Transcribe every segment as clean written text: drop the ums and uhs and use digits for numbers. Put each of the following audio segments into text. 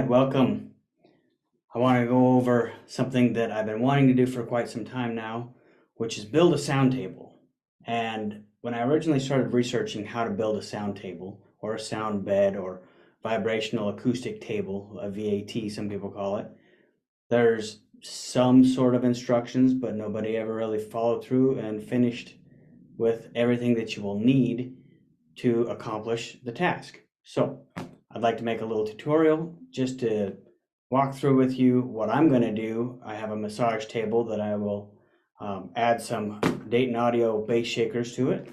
Welcome. I want to go over something that I've been wanting to do for quite some time now, which is build a sound table. And when I originally started researching how to build a sound table or a sound bed or vibrational acoustic table, a VAT, some people call it, there's some sort of instructions, but nobody ever really followed through and finished with everything that you will need to accomplish the task. So I'd like to make a little tutorial just to walk through with you what I'm going to do. I have a massage table that I will add some Dayton Audio bass shakers to it,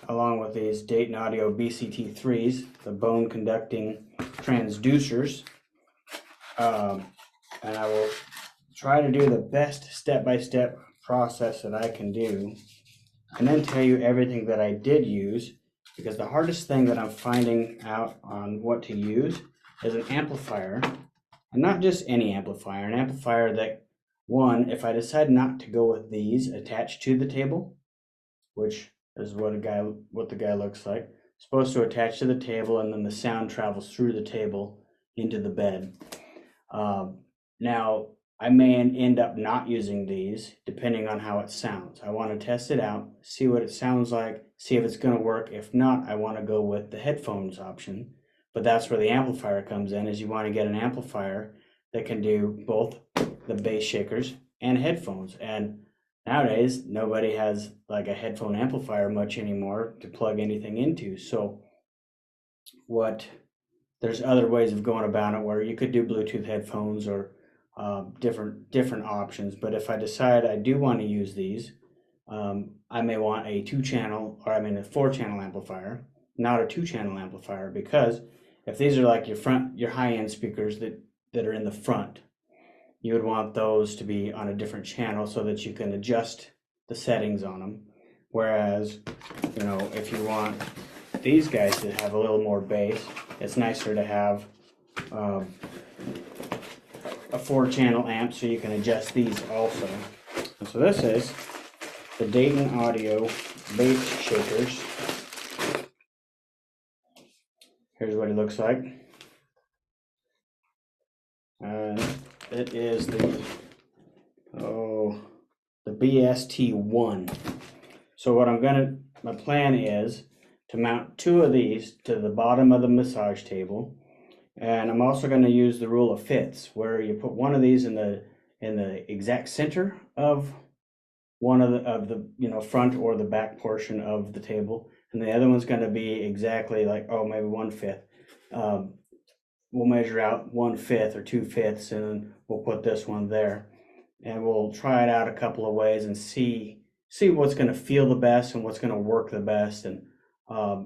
along with these Dayton Audio BCT3s, the bone conducting transducers. And I will try to do the best step-by-step process that I can do, and then tell you everything that I did use, because the hardest thing that I'm finding out on what to use is an amplifier, and not just any amplifier, an amplifier that, one, if I decide not to go with these attached to the table, which is what the guy looks like, supposed to attach to the table, and then the sound travels through the table into the bed. Now, I may end up not using these depending on how it sounds. I want to test it out, see what it sounds like, see if it's going to work. If not, I want to go with the headphones option. But that's where the amplifier comes in, is you want to get an amplifier that can do both the bass shakers and headphones. And nowadays, nobody has like a headphone amplifier much anymore to plug anything into. So there's other ways of going about it where you could do Bluetooth headphones or different options. But if I decide I do want to use these, I may want a 4-channel amplifier, not a 2-channel amplifier, because if these are like your high-end speakers that are in the front, you would want those to be on a different channel so that you can adjust the settings on them. Whereas, if you want these guys to have a little more bass, it's nicer to have a 4-channel amp so you can adjust these also. And so this is the Dayton Audio bass shakers. Here's what it looks like. It is the BST1. So my plan is to mount 2 of these to the bottom of the massage table. And I'm also going to use the rule of fifths, where you put one of these in the exact center of one of the front or the back portion of the table, and the other one's going to be exactly like maybe 1/5. We'll measure out 1/5 or 2/5, and then we'll put this one there, and we'll try it out a couple of ways and see what's going to feel the best and what's going to work the best. And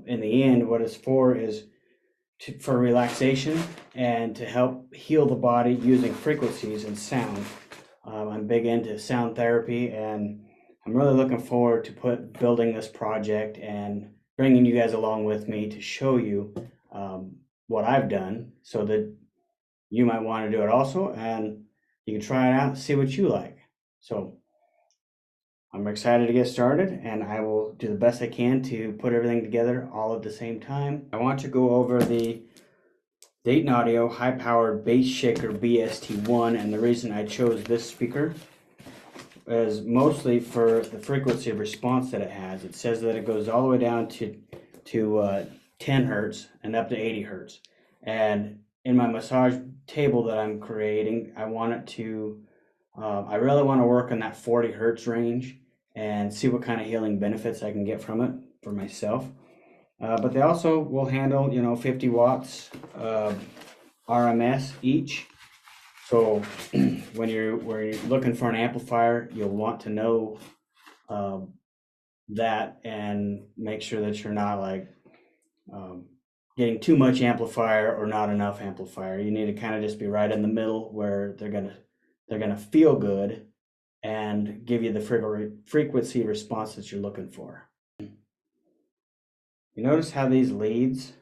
in the end, what it's for is for relaxation and to help heal the body using frequencies and sound. I'm big into sound therapy, and I'm really looking forward to building this project and bringing you guys along with me to show you what I've done, so that you might want to do it also, and you can try it out and see what you like. So I'm excited to get started, and I will do the best I can to put everything together all at the same time. I want to go over the Dayton Audio high-powered bass shaker BST1, and the reason I chose this speaker is mostly for the frequency of response that it has. It says that it goes all the way down to 10 hertz and up to 80 hertz. And in my massage table that I'm creating, I really want to work in that 40 hertz range and see what kind of healing benefits I can get from it for myself. But they also will handle, 50 watts RMS each. So when you're looking for an amplifier, you'll want to know that, and make sure that you're not getting too much amplifier or not enough amplifier. You need to kind of just be right in the middle, where they're gonna feel good and give you the frequency response that you're looking for. You notice how these leads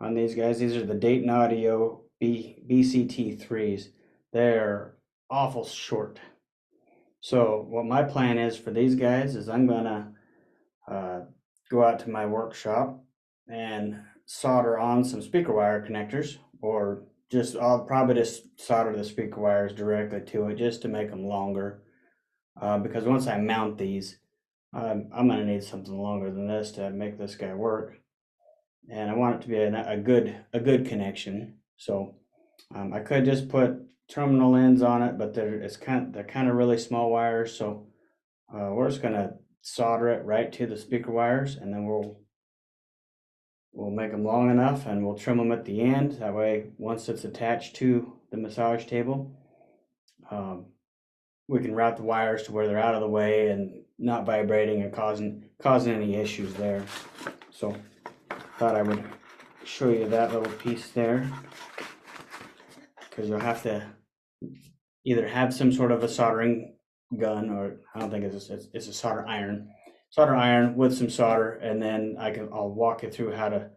on these guys, these are the Dayton Audio BCT3s. They're awful short. So what my plan is for these guys is I'm gonna go out to my workshop and solder on some speaker wire connectors, or I'll probably just solder the speaker wires directly to it just to make them longer. Because once I mount these, I'm going to need something longer than this to make this guy work. And I want it to be a good connection. So I could just put terminal ends on it, but they're kind of really small wires. So we're just going to solder it right to the speaker wires, and then we'll make them long enough, and we'll trim them at the end. That way, once it's attached to the massage table, we can route the wires to where they're out of the way and not vibrating and causing any issues there. So thought I would show you that little piece there, because you'll have to either have some sort of a soldering gun, or I don't think it's a solder iron with some solder, and then I'll walk you through how to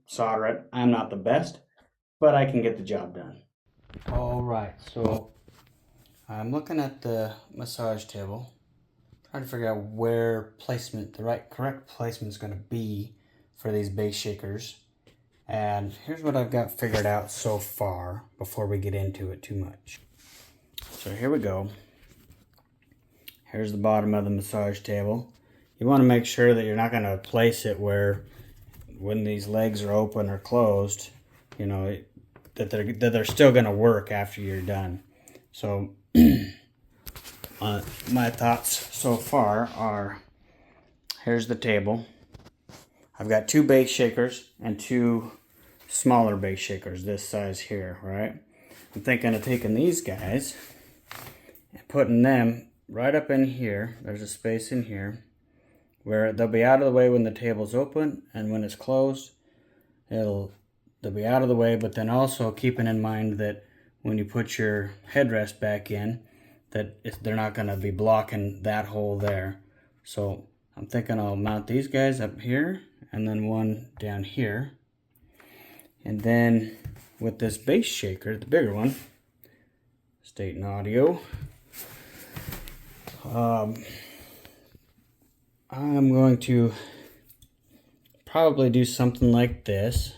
solder it. I'm not the best, but I can get the job done. All right, so I'm looking at the massage table, trying to figure out where the correct placement is going to be for these bass shakers. And here's what I've got figured out so far before we get into it too much. So here we go. Here's the bottom of the massage table. You want to make sure that you're not going to place it where, when these legs are open or closed, you know, that they're still going to work after you're done. So my thoughts so far are, here's the table. I've got 2 bass shakers and 2 smaller bass shakers this size here, right? I'm thinking of taking these guys and putting them right up in here. There's a space in here where they'll be out of the way when the table's open, and when it's closed, they'll be out of the way, but then also keeping in mind that when you put your headrest back in, that they're not going to be blocking that hole there. So I'm thinking I'll mount these guys up here, and then one down here. And then with this bass shaker, the bigger one, State and Audio, I'm going to probably do something like this,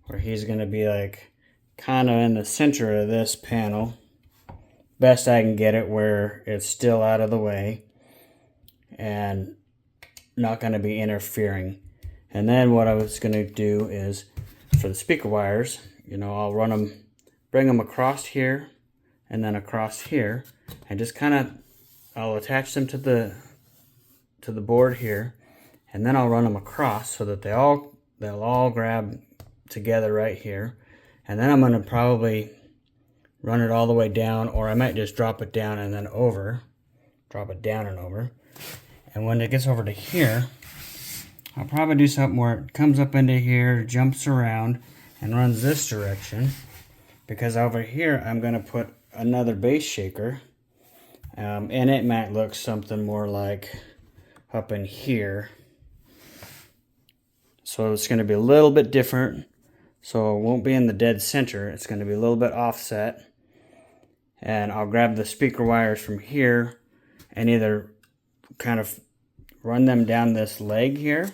where he's going to be like kind of in the center of this panel. Best I can get it where it's still out of the way and not going to be interfering. And then what I was going to do is, for the speaker wires, you know, I'll bring them across here and then across here, and just kind of, I'll attach them to the board here, and then I'll run them across so that they'll all grab together right here. And then I'm going to probably run it all the way down, or I might just drop it down and then drop it down and over. And when it gets over to here, I'll probably do something where it comes up into here, jumps around, and runs this direction. Because over here, I'm going to put another bass shaker. And it might look something more like up in here. So it's going to be a little bit different. So it won't be in the dead center. It's going to be a little bit offset. And I'll grab the speaker wires from here and either kind of run them down this leg here.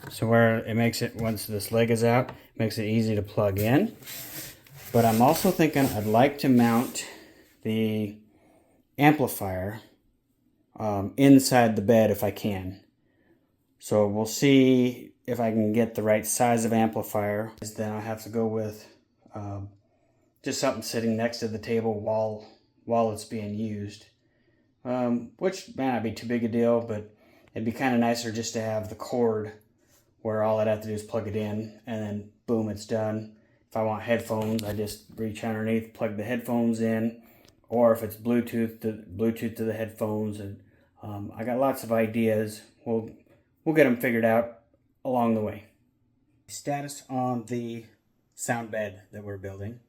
So where it makes it, once this leg is out, it makes it easy to plug in. But I'm also thinking I'd like to mount the amplifier inside the bed if I can. So we'll see if I can get the right size of amplifier. Then I'll have to go with just something sitting next to the table while it's being used. Which may not be too big a deal, but it'd be kind of nicer just to have the cord where all I'd have to do is plug it in, and then boom, it's done. If I want headphones, I just reach underneath, plug the headphones in, or if it's Bluetooth to the headphones. And I got lots of ideas. We'll get them figured out along the way. Status on the sound bed that we're building.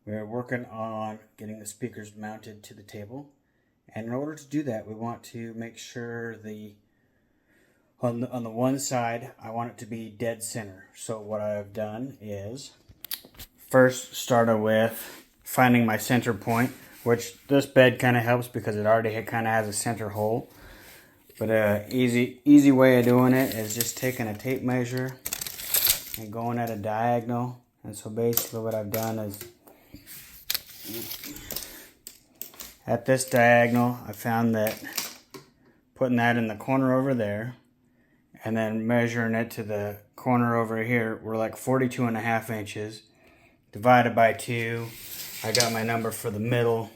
We're working on getting the speakers mounted to the table. And in order to do that, we want to make sure on the one side, I want it to be dead center. So what I've done is first started with finding my center point, which this bed kind of helps because it already kind of has a center hole. But easy way of doing it is just taking a tape measure and going at a diagonal And so basically what I've done is, at this diagonal, I found that putting that in the corner over there and then measuring it to the corner over here, we're like 42.5 inches. Divided by 2, I got my number for the middle.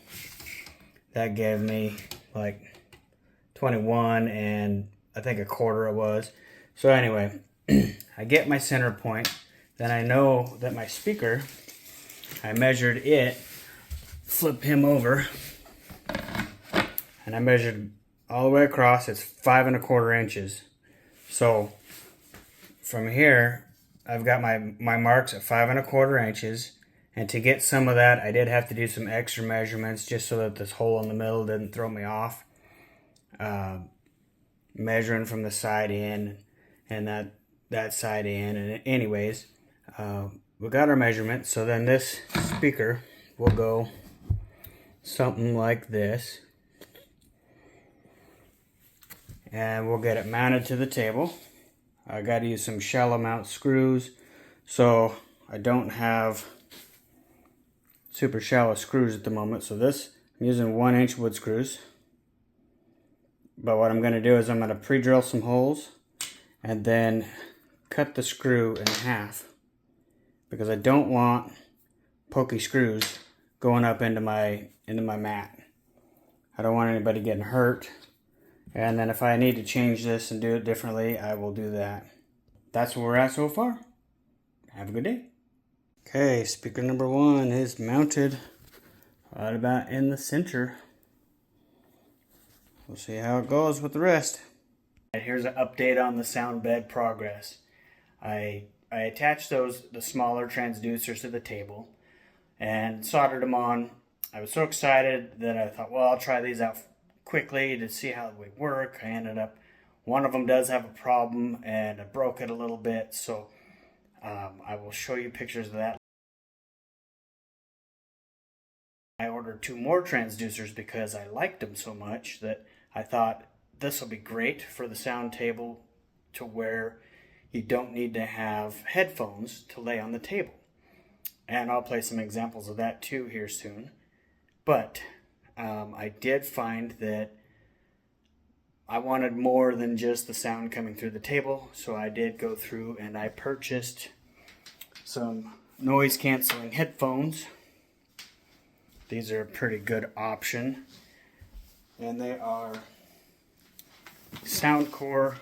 That gave me like 21 and I think a quarter it was. So anyway, I get my center point. Then I know that my speaker, I measured it, flip him over, and I measured all the way across. It's 5.25 inches. So from here, I've got my marks at 5.25 inches. And to get some of that, I did have to do some extra measurements just so that this hole in the middle didn't throw me off. Measuring from the side in and that side in. And anyways, we got our measurement. So then this speaker will go something like this. And we'll get it mounted to the table. I got to use some shallow mount screws. So I don't have super shallow screws at the moment, so this I'm using 1-inch wood screws. But what I'm going to do is I'm going to pre-drill some holes and then cut the screw in half, because I don't want pokey screws going up into my mat. I don't want anybody getting hurt. And then if I need to change this and do it differently, I will do that. That's where we're at so far. Have a good day. Okay, speaker number 1 is mounted right about in the center. We'll see how it goes with the rest. Here's an update on the sound bed progress. I attached the smaller transducers to the table and soldered them on. I was so excited that I thought, well, I'll try these out quickly to see how they work. I ended up, one of them does have a problem and I broke it a little bit, so I will show you pictures of that. I ordered 2 more transducers because I liked them so much that I thought this will be great for the sound table, to where you don't need to have headphones to lay on the table. And I'll play some examples of that too here soon. But I did find that I wanted more than just the sound coming through the table, so I did go through and I purchased some noise canceling headphones. These are a pretty good option, and they are Soundcore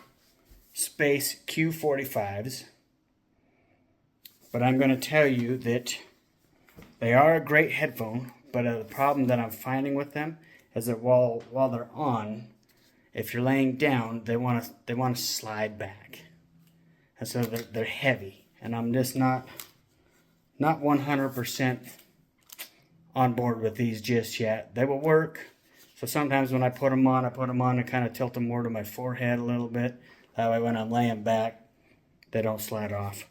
Space Q45s. But I'm going to tell you that they are a great headphone, but the problem that I'm finding with them is that while they're on, if you're laying down, they want to slide back, and so they're heavy, and I'm just not 100% on board with these just yet. They will work. So sometimes when I put them on and kind of tilt them more to my forehead a little bit. That way when I'm laying back, they don't slide off.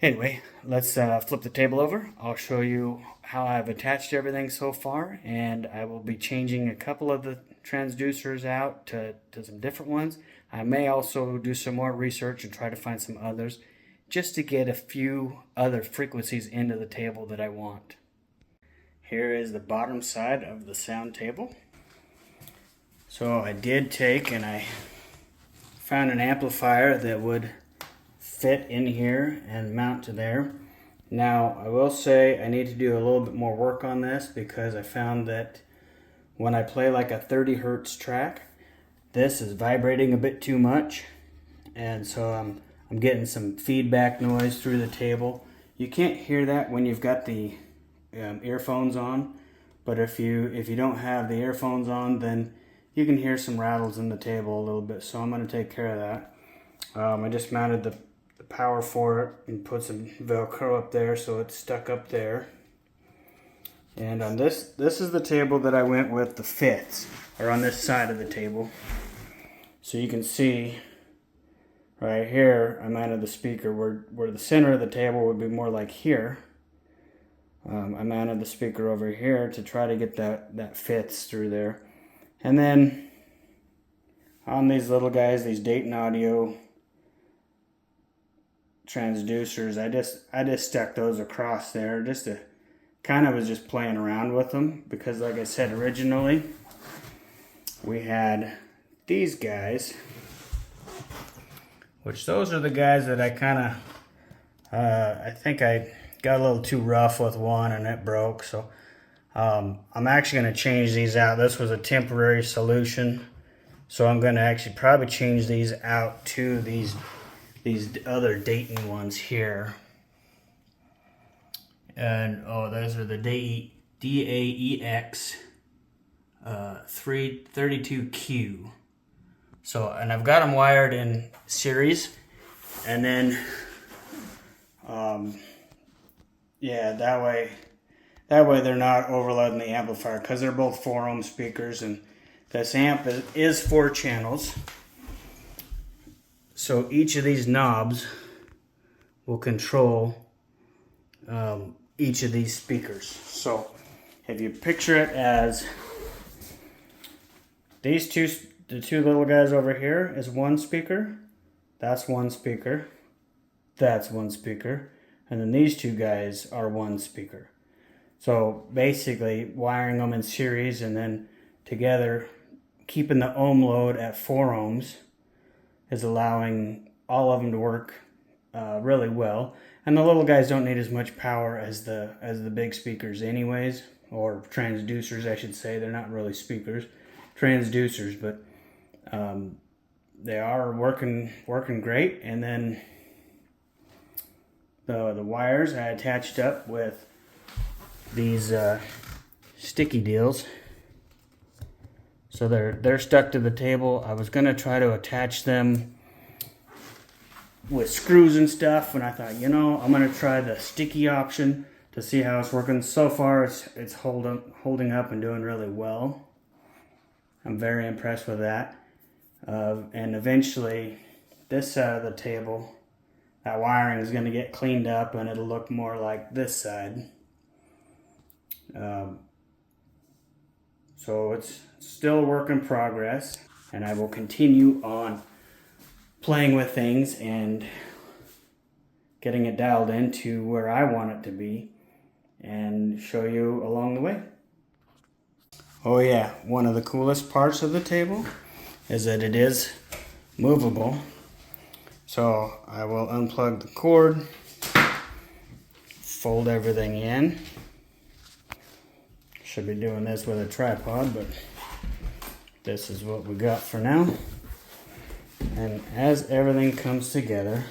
Anyway, let's flip the table over. I'll show you how I've attached everything so far, and I will be changing a couple of the transducers out to some different ones. I may also do some more research and try to find some others, just to get a few other frequencies into the table that I want. Here is the bottom side of the sound table. So I did take and I found an amplifier that would fit in here and mount to there. Now I will say I need to do a little bit more work on this, because I found that when I play like a 30 hertz track, this is vibrating a bit too much, and so I'm getting some feedback noise through the table. You can't hear that when you've got the earphones on, but if you don't have the earphones on, then you can hear some rattles in the table a little bit. So I'm going to take care of that. I just mounted the power for it and put some Velcro up there so it's stuck up there. And on this is the table that I went with the fits, or on this side of the table. So you can see right here I mounted the speaker where the center of the table would be more like here. I mounted the speaker over here to try to get that fits through there. And then on these little guys, these Dayton Audio transducers. I just stuck those across there just to kind of was just playing around with them, because like I said originally, we had these guys, which those are the guys that I kind of I think I got a little too rough with one and it broke, so I'm actually going to change these out. This was a temporary solution, so I'm going to actually probably change these out to these other Dayton ones here. And oh, those are the DAEX 332Q. So, and I've got them wired in series, and then yeah, that way they're not overloading the amplifier, because they're both 4 ohm speakers, and this amp is 4 channels. So each of these knobs will control each of these speakers. So if you picture it as the two little guys over here is 1 speaker, that's 1 speaker, that's 1 speaker, and then these 2 guys are 1 speaker. So basically wiring them in series and then together, keeping the ohm load at 4 ohms is allowing all of them to work really well. And the little guys don't need as much power as the big speakers anyways, or transducers I should say. They're not really speakers, transducers, but they are working great. And then the wires I attached up with these sticky deals, so they're stuck to the table. I was gonna try to attach them with screws and stuff, and I thought, you know, I'm gonna try the sticky option to see how it's working. So far it's holding up and doing really well. I'm very impressed with that. And eventually this side of the table, that wiring is going to get cleaned up and it'll look more like this side. So it's still a work in progress, and I will continue on playing with things and getting it dialed into where I want it to be and show you along the way. Oh yeah, one of the coolest parts of the table is that it is movable. So I will unplug the cord, fold everything in. Should be doing this with a tripod, but this is what we got for now. And as everything comes together,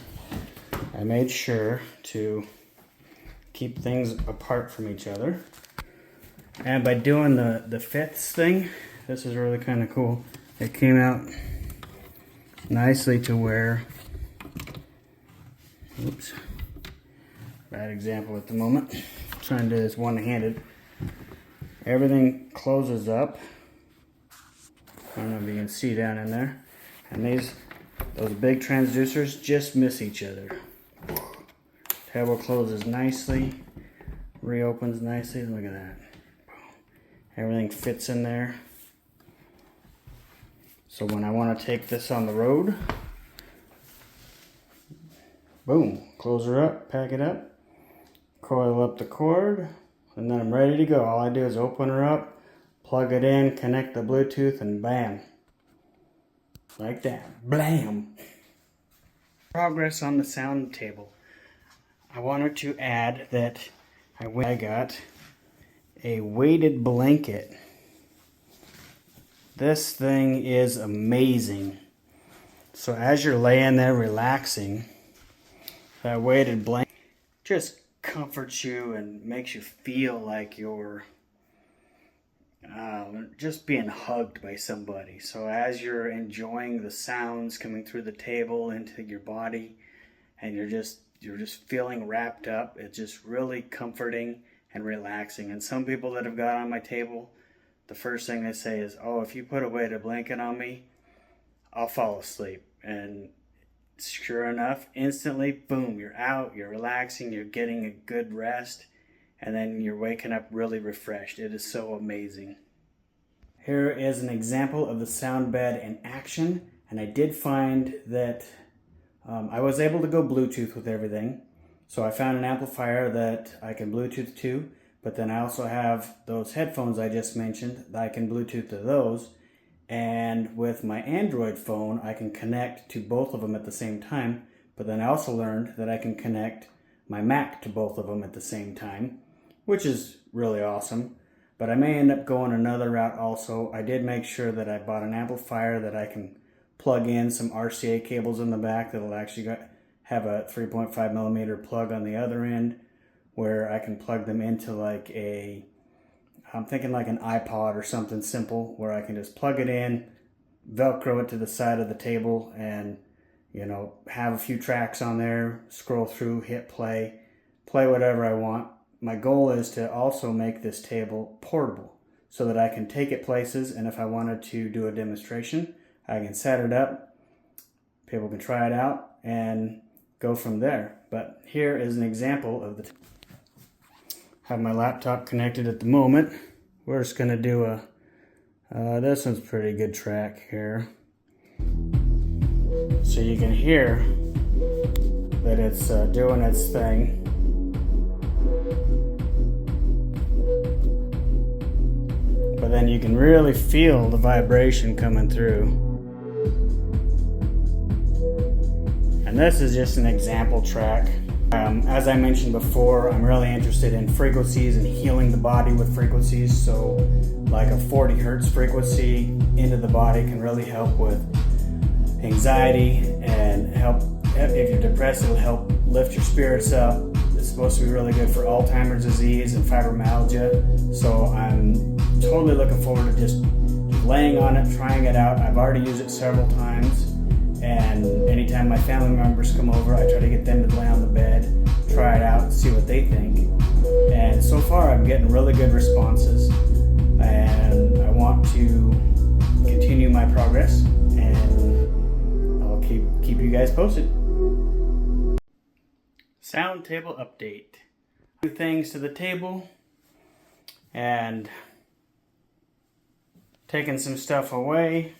I made sure to keep things apart from each other. And by doing the fifths thing, this is really kind of cool. It came out nicely to where, oops, bad example at the moment. I'm trying to do this one-handed. Everything closes up. I don't know if you can see down in there. And those big transducers just miss each other. Table closes nicely, reopens nicely. Look at that. Everything fits in there. So when I want to take this on the road, boom, close her up, pack it up, coil up the cord, and then I'm ready to go. All I do is open her up, plug it in, connect the Bluetooth, and bam. Like that. Blam! Progress on the sound table. I wanted to add that I got a weighted blanket. This thing is amazing. So as you're laying there relaxing, that weighted blanket just comforts you and makes you feel like you're just being hugged by somebody. So as you're enjoying the sounds coming through the table into your body, and you're just feeling wrapped up, it's just really comforting and relaxing. And some people that have got on my table, the first thing they say is, oh, if you put a weighted blanket on me, I'll fall asleep. And sure enough, instantly, boom, you're out, you're relaxing, you're getting a good rest, and then you're waking up really refreshed. It is so amazing. Here is an example of the sound bed in action, and I did find that I was able to go Bluetooth with everything. So I found an amplifier that I can Bluetooth to, but then I also have those headphones I just mentioned that I can Bluetooth to those. And with my Android phone, I can connect to both of them at the same time. But then I also learned that I can connect my Mac to both of them at the same time, which is really awesome. But I may end up going another route also. I did make sure that I bought an amplifier that I can plug in some RCA cables in the back that'll actually have a 3.5 millimeter plug on the other end, where I can plug them into like I'm thinking like an iPod or something simple, where I can just plug it in, Velcro it to the side of the table, and have a few tracks on there, scroll through, hit play whatever I want. My goal is to also make this table portable so that I can take it places, and if I wanted to do a demonstration, I can set it up, people can try it out, and go from there. But here is an example of the have my laptop connected at the moment. We're just going to do this one's pretty good track here. So you can hear that it's doing its thing. But then you can really feel the vibration coming through. And this is just an example track. As I mentioned before, I'm really interested in frequencies and healing the body with frequencies. So like a 40 hertz frequency into the body can really help with anxiety and help, if you're depressed, it'll help lift your spirits up. It's supposed to be really good for Alzheimer's disease and fibromyalgia. So I'm totally looking forward to just laying on it, trying it out. I've already used it several times. And anytime my family members come over, I try to get them to lay on the bed, try it out, and see what they think. And so far, I'm getting really good responses. And I want to continue my progress, and I'll keep you guys posted. Sound table update. New things to the table, and taking some stuff away.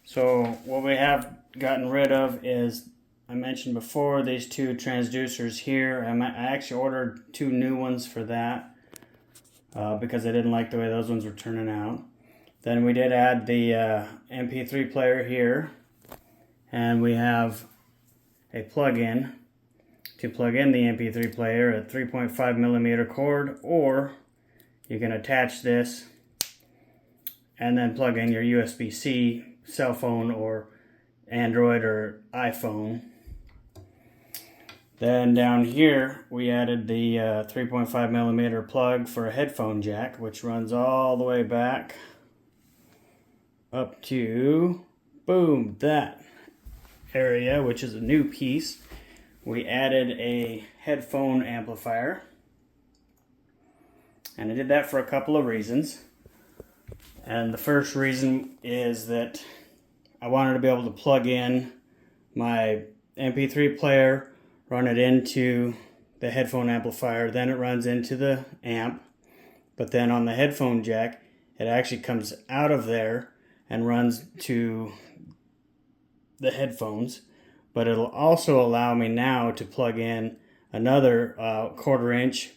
So what we have gotten rid of is, I mentioned before, these two transducers here. I actually ordered 2 new ones for that because I didn't like the way those ones were turning out. Then we did add the MP3 player here, and we have a plug-in to plug in the MP3 player, a 3.5 millimeter cord, or you can attach this and then plug in your USB-C cell phone or Android or iPhone. Then down here we added the 3.5 millimeter plug for a headphone jack, which runs all the way back up to, boom, that area, which is a new piece. We added a headphone amplifier, and I did that for a couple of reasons. And the first reason is that I wanted to be able to plug in my MP3 player, run it into the headphone amplifier, then it runs into the amp. But then on the headphone jack, it actually comes out of there and runs to the headphones. But it'll also allow me now to plug in another quarter inch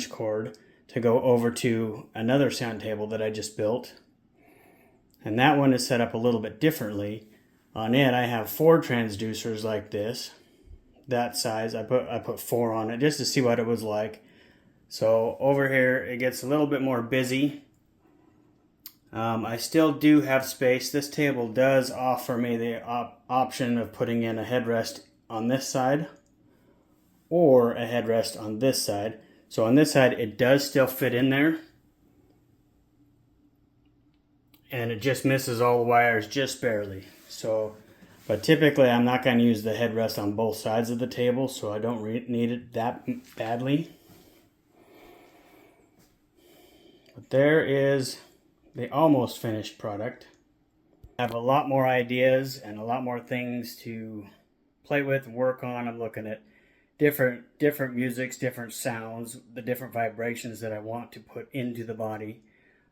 cord to go over to another sound table that I just built. And that one is set up a little bit differently. On it, I have 4 transducers like this, that size. I put 4 on it just to see what it was like. So over here, it gets a little bit more busy. I still do have space. This table does offer me the option of putting in a headrest on this side or a headrest on this side. So on this side, it does still fit in there. And it just misses all the wires just barely. So, but typically I'm not going to use the headrest on both sides of the table, so I don't need it that badly. But there is the almost finished product. I have a lot more ideas and a lot more things to play with and work on. I'm looking at different musics, different sounds, the different vibrations that I want to put into the body.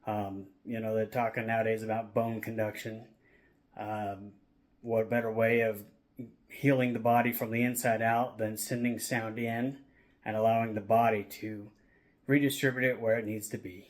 They're talking nowadays about bone conduction. What better way of healing the body from the inside out, then sending sound in and allowing the body to redistribute it where it needs to be.